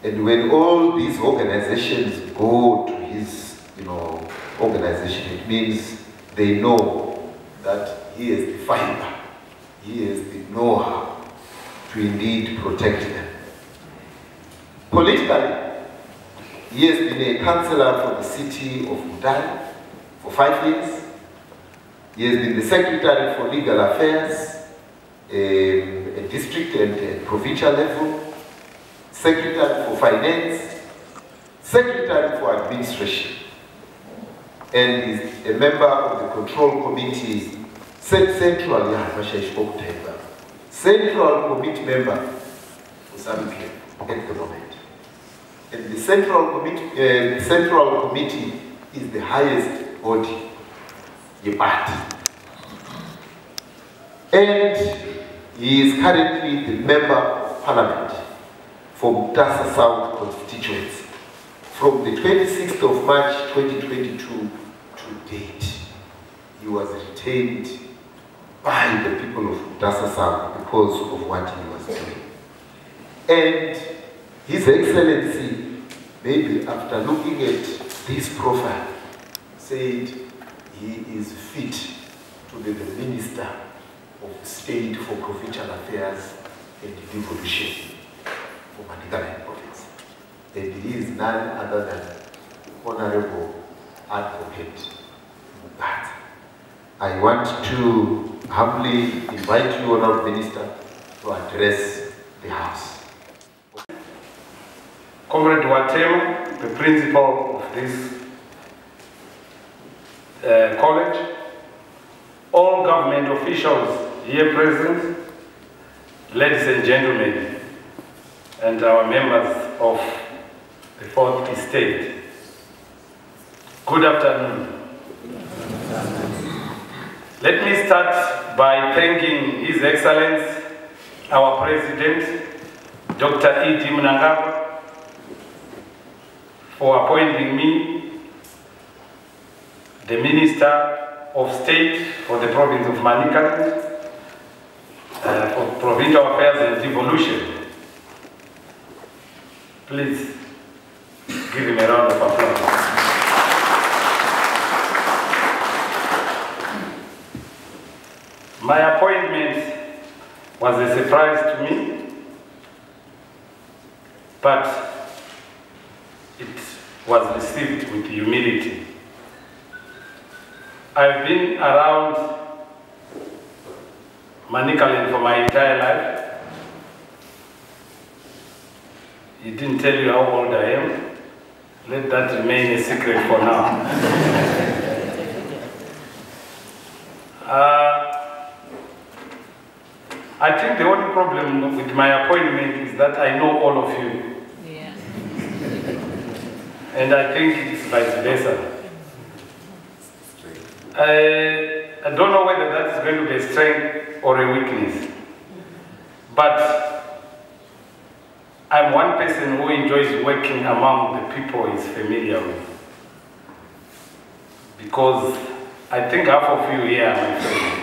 And when all these organizations go to his, organization, it means they know that he has the fiber, he has the know-how to indeed protect them. Politically, he has been a councillor for the city of Mutare for 5 years. He has been the secretary for legal affairs, a district and a provincial level, secretary for finance, secretary for administration, and is a member of the control committee, central committee member for Zambia at the moment. And the central committee is the highest body, the party. And he is currently the member of parliament for Mutasa South constituency from the 26th of March 2022 to date. He was retained by the people of Mutasa South because of what he was doing. And His Excellency, maybe after looking at this profile, said he is fit to be the Minister of State for Provincial Affairs and Devolution for Manicaland province. And he is none other than Honourable Advocate Mugadza. I want to humbly invite you, Honourable Minister, to address the House. Comrade Watem, the principal of this college, all government officials here present, ladies and gentlemen, and our members of the Fourth Estate. Good afternoon. Let me start by thanking His Excellency, our President, Dr. E.D. Mnangagwa, for appointing me the Minister of State for the province of Manicaland, for Provincial Affairs and Devolution. Please give him a round of applause. My appointment was a surprise to me, but it was received with humility. I've been around Manicaland for my entire life. He didn't tell you how old I am. Let that remain a secret for now. I think the only problem with my appointment is that I know all of you. Yeah. And I think it's vice versa. I don't know whether that's going to be a strength or a weakness. But I'm one person who enjoys working among the people he's familiar with. Because I think half of you here are my friends.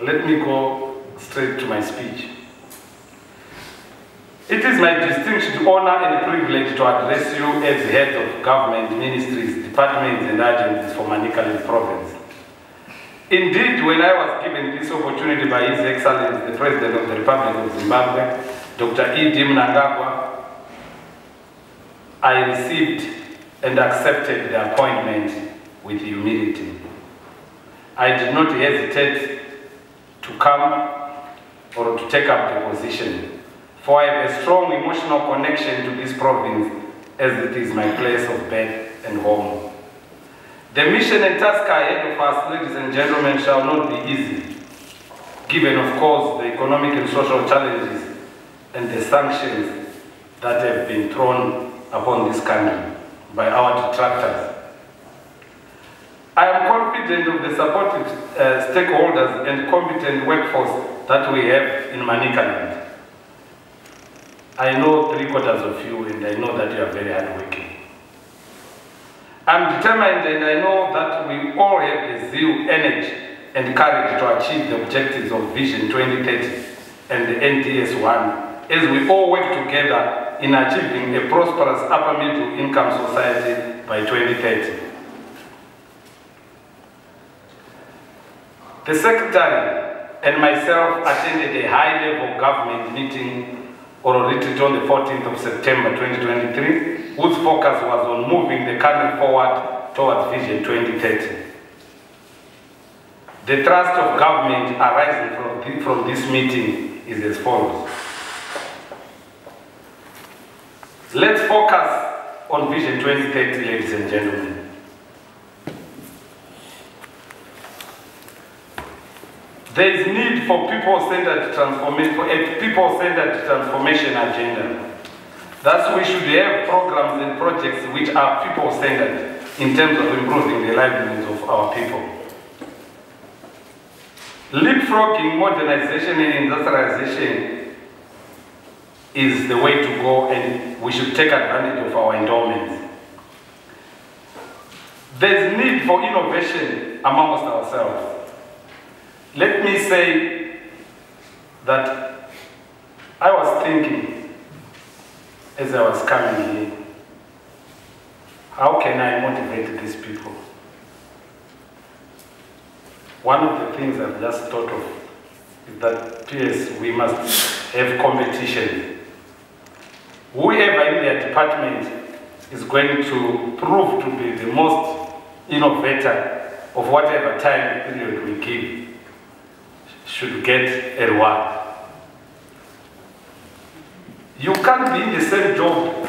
Let me go straight to my speech. It is my distinct honor and privilege to address you as head of government, ministries, departments and agencies for Manicaland province. Indeed, when I was given this opportunity by His Excellency, the President of the Republic of Zimbabwe, Dr. E.D. Mnangagwa, I received and accepted the appointment with humility. I did not hesitate to come or to take up the position, for I have a strong emotional connection to this province as it is my place of birth and home. The mission and task ahead of us, ladies and gentlemen, shall not be easy, given of course the economic and social challenges and the sanctions that have been thrown upon this country by our detractors. I am confident of the supportive stakeholders and competent workforce that we have in Manicaland. I know 3/4 of you, and I know that you are very hardworking. I'm determined, and I know that we all have the zeal, energy, and courage to achieve the objectives of Vision 2030 and the NTS 1 as we all work together in achieving a prosperous upper middle income society by 2030. The Secretary and myself attended a high-level government meeting or retreat on the 14th of September 2023, whose focus was on moving the country forward towards Vision 2030. The thrust of government arising from this meeting is as follows. Let's focus on Vision 2030, ladies and gentlemen. There is need for people-centered transformation, for a people-centered transformation agenda. Thus, we should have programs and projects which are people-centered in terms of improving the livelihoods of our people. Leapfrogging modernization and industrialization is the way to go, and we should take advantage of our endowments. There's need for innovation amongst ourselves. Let me say that I was thinking as I was coming here, how can I motivate these people? One of the things I've just thought of is that, PS, we must have competition. Whoever in their department is going to prove to be the most innovator of whatever time period we give should get a reward. You can't be in the same job.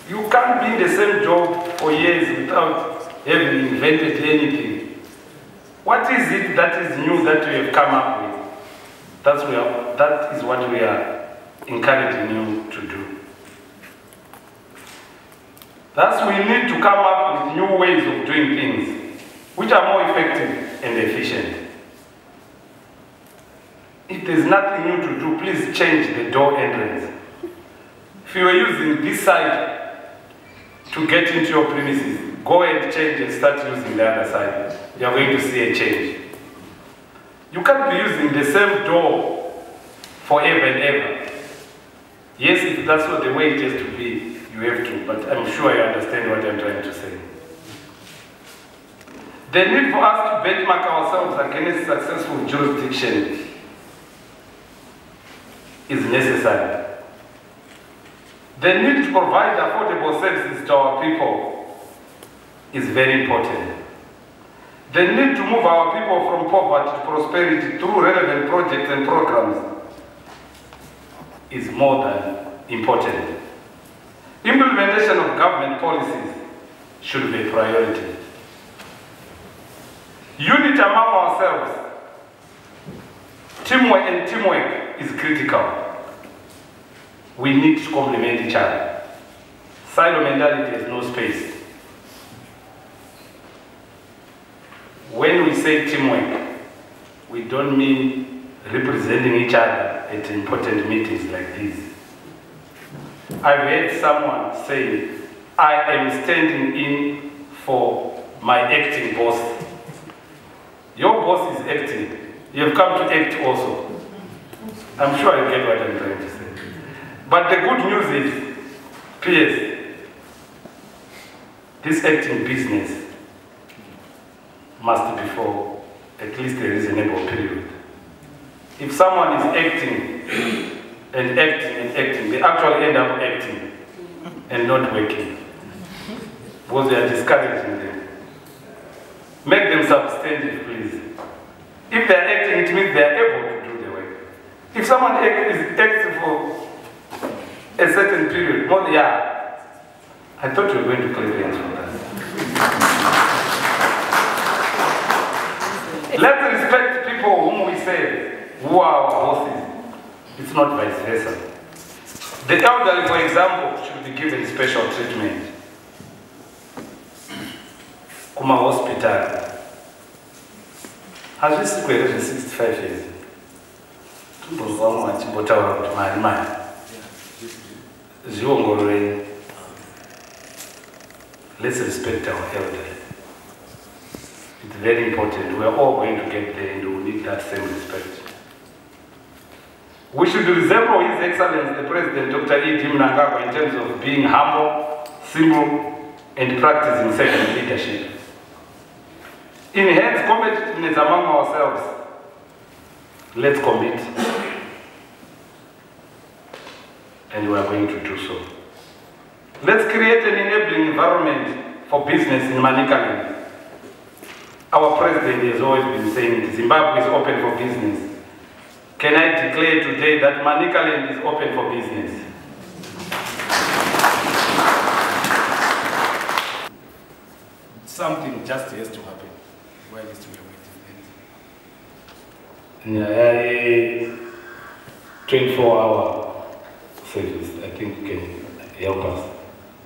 You can't be in the same job for years without having invented anything. What is it that is new that you have come up with? That is what we are encouraging you to do. Thus, we need to come up with new ways of doing things which are more effective and efficient. If there's nothing new to do, please change the door entrance. If you are using this side to get into your premises, go and change and start using the other side. You are going to see a change. You can't be using the same door forever and ever. Yes, if that's what the way it has to be, you have to, but I'm sure you understand what I'm trying to say. The need for us to benchmark ourselves against successful jurisdictions is necessary. The need to provide affordable services to our people is very important. The need to move our people from poverty to prosperity through relevant projects and programs is more than important. Implementation of government policies should be a priority. Unity among ourselves, teamwork is critical. We need to complement each other. Silo mentality has no space. When we say teamwork, we don't mean representing each other at important meetings like this. I've heard someone say, I am standing in for my acting boss. Your boss is acting. You have come to act also. I'm sure you get what I'm trying to say. But the good news is, PS, this acting business must be for at least a reasonable period. If someone is acting and acting and acting, they actually end up acting and not working because they are discouraging them. Make them substantive, please. If they are acting, it means they are able to do the work. If someone is acting for a certain period, well, yeah, I thought you were going to clap hands for that. Let's respect people whom we say, who are our bosses. It's not vice versa. The elderly, for example, should be given special treatment. Kuma hospital. Has this equated 65 years? Let's respect our elderly. It's very important. We are all going to get there and we need that same respect. We should resemble His Excellency the President Dr. E.D. Mnangagwa in terms of being humble, simple, and practicing servant leadership. Enhance competitiveness among ourselves. Let's commit. And we are going to do so. Let's create an enabling environment for business in Manicaland. Our president has always been saying Zimbabwe is open for business. Can I declare today that Manicaland is open for business? Something just has to happen while we are waiting. 24-hour service, I think, can help us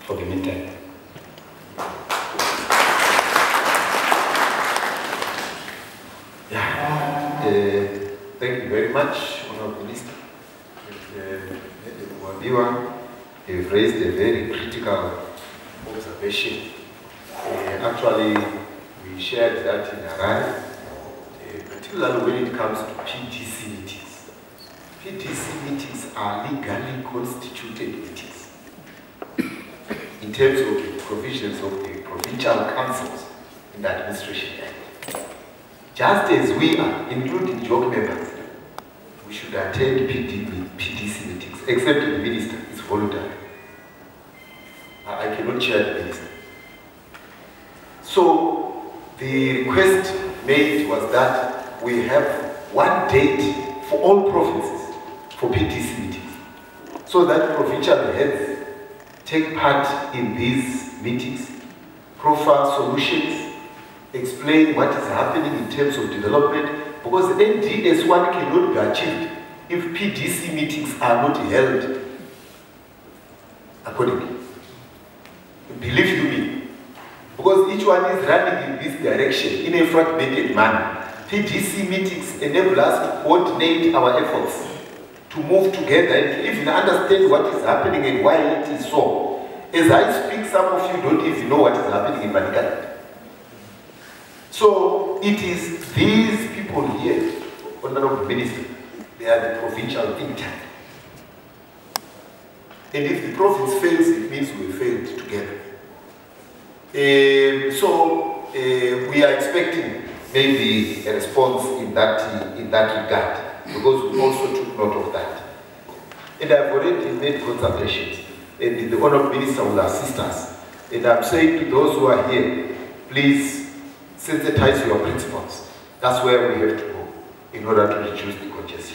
for the meantime. Thank you very much, Honourable Minister. You've raised a very critical observation. Actually, we shared that in Harare, particularly when it comes to PDC meetings. PDC meetings are legally constituted meetings in terms of the provisions of the Provincial Councils in the Administration Act. Just as we are, including job members, we should attend PDC meetings, except the minister is voluntary. I cannot chair the minister. So the request made was that we have one date for all provinces for PDC meetings, so that provincial heads take part in these meetings, profile solutions, explain what is happening in terms of development, because NDS1 cannot be achieved if PDC meetings are not held accordingly. Believe you me, because each one is running in this direction in a fragmented manner. PDC meetings enable us to coordinate our efforts, to move together and to even understand what is happening and why it is so. As I speak, some of you don't even know what is happening in Manicaland. So it is these people here, Honourable Minister, they are the provincial think tank. And if the province fails, it means we failed together. We are expecting maybe a response in that regard, because we also took note of that. And I've already made consultations, and the Honourable Minister will assist us. And I'm saying to those who are here, please sensitize your principles. That's where we have to go in order to reduce the congestion.